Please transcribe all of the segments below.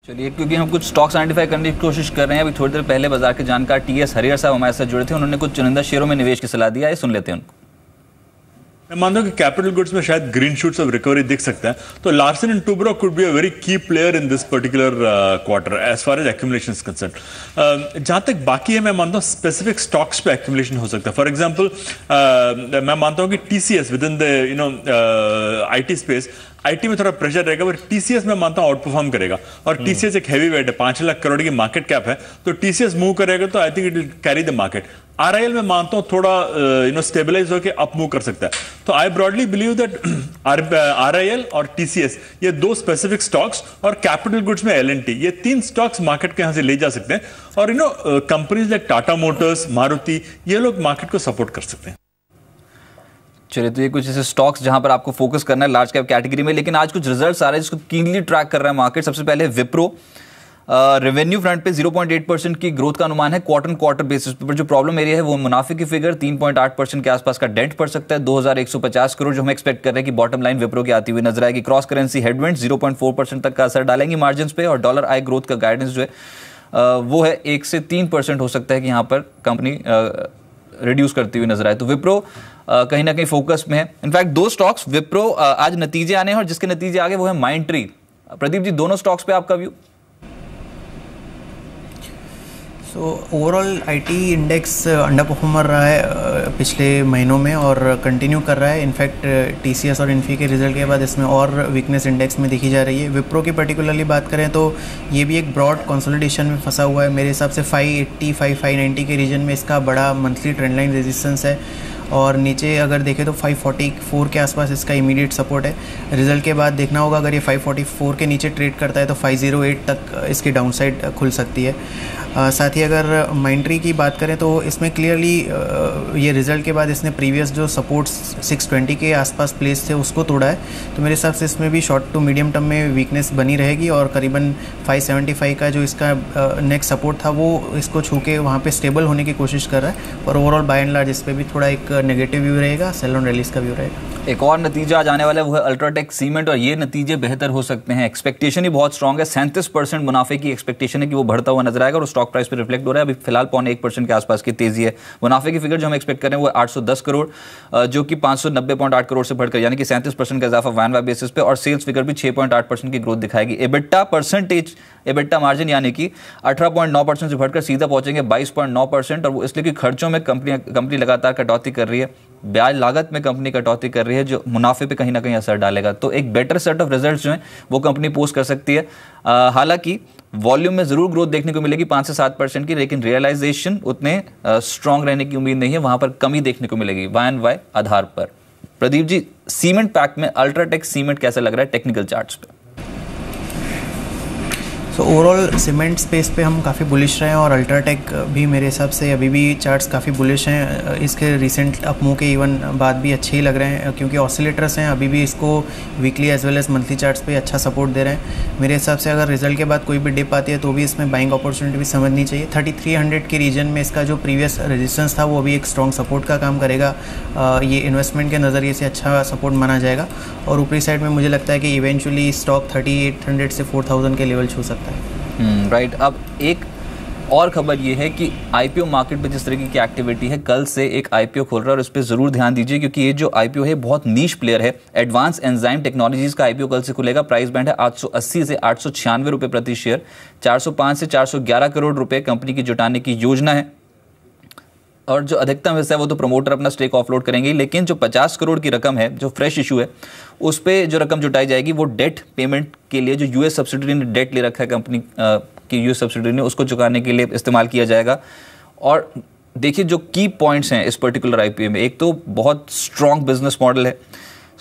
चलिए, क्योंकि हम कुछ स्टॉक्स आइडेंटिफाई करने की कोशिश कर रहे हैं। अभी थोड़ी देर पहले बाजार के जानकार टीएस हरियर साहब हमारे साथ जुड़े थे। उन्होंने कुछ चुनिंदा शेयरों में निवेश की सलाह दी है, सुन लेते हैं उनको। मैं मानता हूं कि कैपिटल गुड्स में शायद ग्रीन शूट्स ऑफ रिकवरी दिख सकता है, तो Larsen and Toubro could be a very key player in this particular quarter as far as accumulation is concern. जहां तक बाकी है, मैं मानता हूं स्पेसिफिक स्टॉक्स पे एक्यूमुलेशन हो सकता है। फॉर एग्जांपल मैं मानता हूं कि TCS with in the IT space, IT में थोड़ा प्रेशर रहेगा, पर टीसीएस में मानता हूं आउट परफॉर्म करेगा। और टीसीएस एक हैवी वेट है, 5 लाख करोड़ की मार्केट कैप है, तो टीसीएस मूव करेगा तो I think it will carry the market. RIL में मानता हूं थोड़ा स्टेबलाइज होकर अप मूव कर सकता है। तो आई ब्रॉडली बिलीव दैट आरआईएल और टीसीएस ये दो स्पेसिफिक स्टॉक्स, और कैपिटल गुड्स में एलएनटी, ये 3 स्टॉक्स मार्केट के यहां से ले जा सकते हैं। और companies like Tata Motors, Maruti, ये लोग मार्केट को सपोर्ट कर सकते हैं। चलिए, तो ये कुछ ऐसे स्टॉक्स जहां पर आपको फोकस करना है लार्ज कैप कैटेगरी में। लेकिन आज कुछ रिजल्ट्स आ रहे हैं जिसको कीनली ट्रैक कर रहा है मार्केट। सबसे पहले विप्रो, रेवेन्यू फ्रंट पे 0.8% की ग्रोथ का अनुमान है क्वार्टर बेसिस पर। जो प्रॉब्लम एरिया है वो मुनाफे की फिगर 3.8% के आसपास का डेंट पड़ सकता है। 2150 करोड़ जो हम एक्सपेक्ट कर रहे हैं कि बॉटम लाइन विप्रो की आती हुई नजर आएगी। क्रॉस करेंसी हेडविंड 0.4% तक का असर डालेंगी मार्जिन पे, और डॉलर आई ग्रोथ का गाइडेंस जो है वो है 1 से 3% हो सकता है कि यहाँ पर कंपनी रिड्यूस करती हुई नजर आए। तो विप्रो कहीं ना कहीं फोकस में है। इनफैक्ट 2 स्टॉक्स विप्रो आज नतीजे आने हैं, और जिसके नतीजे आगे वो है माइंडट्री। प्रदीप जी, दोनों स्टॉक्स पे आपका view? So overall IT index under performer रहा है पिछले महीनों में और कंटिन्यू कर रहा है। इनफैक्ट टीसीएस और इन्फी के रिजल्ट के बाद इसमें और वीकनेस इंडेक्स में दिखी जा रही है। विप्रो की पर्टिकुलरली बात करें तो ये भी एक ब्रॉड कंसोलिडेशन में फंसा हुआ है। मेरे हिसाब से 580 590 के रीजन में इसका बड़ा मंथली ट्रेंड लाइन रेजिस्टेंस है, और नीचे अगर देखें तो 544 के आसपास इसका इमीडिएट सपोर्ट है। रिजल्ट के बाद देखना होगा, अगर ये 544 के नीचे ट्रेड करता है तो 508 तक इसकी डाउनसाइड खुल सकती है। साथ ही अगर माइंडट्री की बात करें तो इसमें क्लियरली ये रिजल्ट के बाद इसने प्रीवियस जो सपोर्ट्स 620 के आसपास प्लेस थे उसको तोड़ा है। तो मेरे हिसाब से इसमें भी शॉर्ट टू मीडियम टर्म में वीकनेस बनी रहेगी, और करीबन 575 का जो इसका नेक्स्ट सपोर्ट था वो इसको छू के वहाँ पे स्टेबल होने की कोशिश कर रहा है। और ओवरऑल बाय एंड लार्ज इस पर भी थोड़ा एक नेगेटिव व्यू रहेगा, सेल ऑन रिलीज का व्यू रहेगा। एक और नतीजा आज आने वाला है, वो है अल्ट्राटेक सीमेंट, और ये नतीजे बेहतर हो सकते हैं। एक्सपेक्टेशन ही बहुत स्ट्रांग है। 37% मुनाफे की एक्सपेक्टेशन है कि वो बढ़ता हुआ नजर आएगा, और स्टॉक प्राइस पे रिफ्लेक्ट हो रहा है। अभी फिलहाल 0.1% के आसपास की तेजी है। मुनाफे की फिगर जो हम एक्सपेक्ट कर रहे हैं वो 810 करोड़, जो कि 590.8 करोड़ से बढ़कर, यानी कि 37% का इजाफा वैन वाई बेसिस पे, और सेल्स फिगर भी 6.8% की ग्रोथ दिखाएगी। एबिटा मार्जिन यानी कि 18.9% से बढ़कर सीधा पहुंचेंगे 22.9%, और वो इसलिए कि खर्चों में कंपनी लगातार कटौती कर रही है, ब्याज लागत में कंपनी कटौती कर रही है, जो मुनाफे पे कहीं ना कहीं असर डालेगा। तो एक बेटर सेट ऑफ रिजल्ट्स जो हैं वो कंपनी पोस्ट कर सकती है। हालांकि वॉल्यूम में जरूर ग्रोथ देखने को मिलेगी 5 से 7% की, लेकिन रियलाइजेशन उतने स्ट्रांग रहने की उम्मीद नहीं है। वहां पर कमी देखने को मिलेगी वाई एंड वाई आधार पर। प्रदीप जी, सीमेंट पैक में अल्ट्राटेक सीमेंट कैसा लग रहा है टेक्निकल चार्ट्स पे? सो ओवरऑल सीमेंट स्पेस पे हम काफ़ी बुलिश रहे हैं, और अल्ट्राटेक भी मेरे हिसाब से अभी भी चार्ट्स काफ़ी बुलिश हैं। इसके रिसेंट अपमूव के इवन बाद भी अच्छे ही लग रहे हैं, क्योंकि ऑसिलेटर्स हैं अभी भी इसको weekly as well as monthly charts पे अच्छा सपोर्ट दे रहे हैं। मेरे हिसाब से अगर रिजल्ट के बाद कोई भी डिप आती है तो भी इसमें बाइंग अपॉर्चुनिटी भी समझनी चाहिए। 3300 के रीजन में इसका जो प्रीवियस रेजिस्टेंस था वो भी एक स्ट्रॉन्ग सपोर्ट का काम करेगा। ये इन्वेस्टमेंट के नज़रिए से अच्छा सपोर्ट माना जाएगा, और ऊपरी साइड में मुझे लगता है कि इवेंचुअली स्टॉक 3800 से 4000 के लेवल छू सकता है। राइट। अब एक और खबर ये है कि आईपीओ मार्केट में जिस तरीके की एक्टिविटी है, कल से एक आईपीओ खुल रहा है, और इस पर जरूर ध्यान दीजिए, क्योंकि ये जो आईपीओ है बहुत नीश प्लेयर है। एडवांस एंजाइम टेक्नोलॉजीज का आईपीओ कल से खुलेगा। प्राइस बैंड है 880 से 896 रुपए प्रति शेयर। 405 से 411 करोड़ रुपए कंपनी की जुटाने की योजना है, और जो अधिकतम हिस्सा है वो तो प्रमोटर अपना स्टेक ऑफलोड करेंगे। लेकिन जो 50 करोड़ की रकम है, जो फ्रेश इशू है, उस पर जो रकम जुटाई जाएगी वो डेट पेमेंट के लिए, जो यूएस सब्सिडरी ने डेट ले रखा है कंपनी की यूएस सब्सिडरी ने, उसको चुकाने के लिए इस्तेमाल किया जाएगा। और देखिए जो की पॉइंट्स हैं इस पर्टिकुलर आईपीओ में, एक तो बहुत स्ट्रॉन्ग बिजनेस मॉडल है,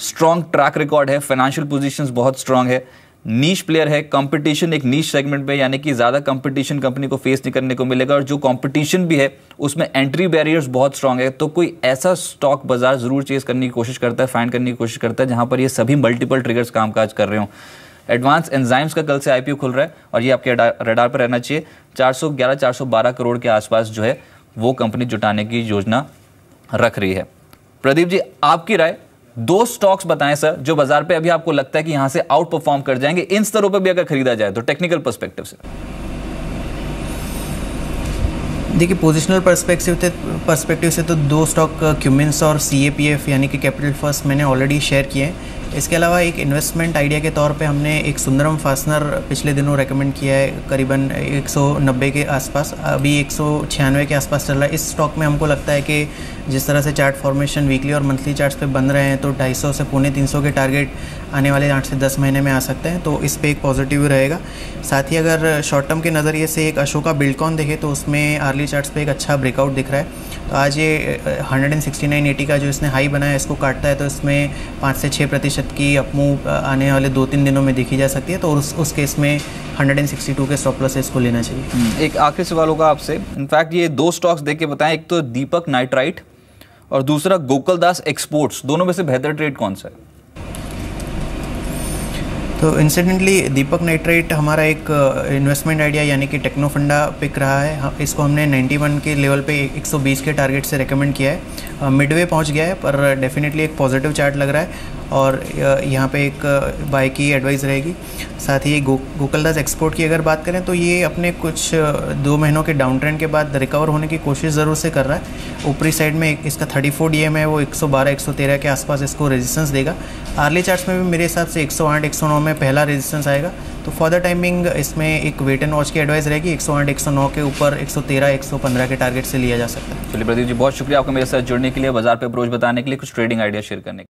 स्ट्रॉन्ग ट्रैक रिकॉर्ड है, फाइनेंशियल पोजीशंस बहुत स्ट्रॉन्ग है, नीश प्लेयर है, कंपटीशन एक नीश सेगमेंट पे, यानी कि ज़्यादा कंपटीशन कंपनी को फेस नहीं करने को मिलेगा, और जो कंपटीशन भी है उसमें एंट्री बैरियर्स बहुत स्ट्रांग है। तो कोई ऐसा स्टॉक बाजार जरूर चेज करने की कोशिश करता है, फाइंड करने की कोशिश करता है जहां पर ये सभी मल्टीपल ट्रिगर्स कामकाज कर रहे हो। एडवांस एंजाइम्स का कल से आईपीओ खुल रहा है, और ये आपके रडार पर रहना चाहिए। 411-412 करोड़ के आसपास जो है वो कंपनी जुटाने की योजना रख रही है। प्रदीप जी, आपकी राय, 2 स्टॉक्स बताएं सर जो बाजार पे अभी आपको लगता है कि यहां से आउट परफॉर्म कर जाएंगे, इन स्तरों पे भी अगर खरीदा जाए तो टेक्निकल पर्सपेक्टिव से। देखिए पोजिशनल पर्सपेक्टिव से तो 2 स्टॉक क्यूमिंस और CAPF यानी कि कैपिटल फर्स्ट मैंने ऑलरेडी शेयर किए हैं। इसके अलावा एक इन्वेस्टमेंट आइडिया के तौर पे हमने एक सुंदरम फास्टनर पिछले दिनों रेकमेंड किया है, करीबन 190 के आसपास, अभी 196 के आसपास चल रहा है। इस स्टॉक में हमको लगता है कि जिस तरह से चार्ट फॉर्मेशन वीकली और मंथली चार्ट्स पे बन रहे हैं तो 250 से 350 के टारगेट आने वाले 8 से 10 महीने में आ सकते हैं, तो इस पे एक पॉजिटिव रहेगा। साथ ही अगर शॉर्ट टर्म के नज़रिए से एक अशोका बिल्डकॉन देखें तो उसमें आर्ली चार्ट्स पे एक अच्छा ब्रेकआउट दिख रहा है। तो आज ये 169.80 का जो इसने हाई बनाया इसको काटता है तो इसमें 5 से 6% की अपमूव आने वाले 2-3 दिनों में देखी जा सकती है, तो उस केस में 162 के स्टॉप लॉस इसको लेना चाहिए। एक आखिरी सवाल होगा आपसे, इनफैक्ट ये 2 स्टॉक्स देख के बताएं, एक तो दीपक नाइट्राइट और दूसरा गोकुलदास एक्सपोर्ट्स, दोनों में से बेहतर ट्रेड कौन सा है? तो इंसिडेंटली दीपक नाइट्राइट हमारा एक इन्वेस्टमेंट आइडिया यानी कि टेक्नोफंडा पिक रहा है। इसको हमने 91 के लेवल पे 120 के टारगेट से रेकमेंड किया है। मिडवे पहुंच गया है पर डेफिनेटली एक पॉजिटिव चार्ट लग रहा है और यहाँ पे एक बाय की एडवाइस रहेगी। साथ ही गोकुलदास एक्सपोर्ट की अगर बात करें तो ये अपने कुछ 2 महीनों के डाउन ट्रेंड के बाद रिकवर होने की कोशिश ज़रूर से कर रहा है। ऊपरी साइड में इसका 34 DM है, वो 112-113 के आसपास इसको रेजिस्टेंस देगा। आर्ली चार्ट्स में भी मेरे हिसाब से 108-109 में पहला रेजिस्टेंस आएगा, तो फॉर द टाइमिंग इसमें एक वेट एंड वॉच की एडवाइस रहेगी। 108-109 के ऊपर 113-115 के टारगेट से लिया जा सकता है। चलिए प्रदीप जी, बहुत शुक्रिया आपका मेरे साथ जुड़ने के लिए, बाजार पे अप्रोच बताने के लिए, कुछ ट्रेडिंग आइडिया शेयर करने के लिए।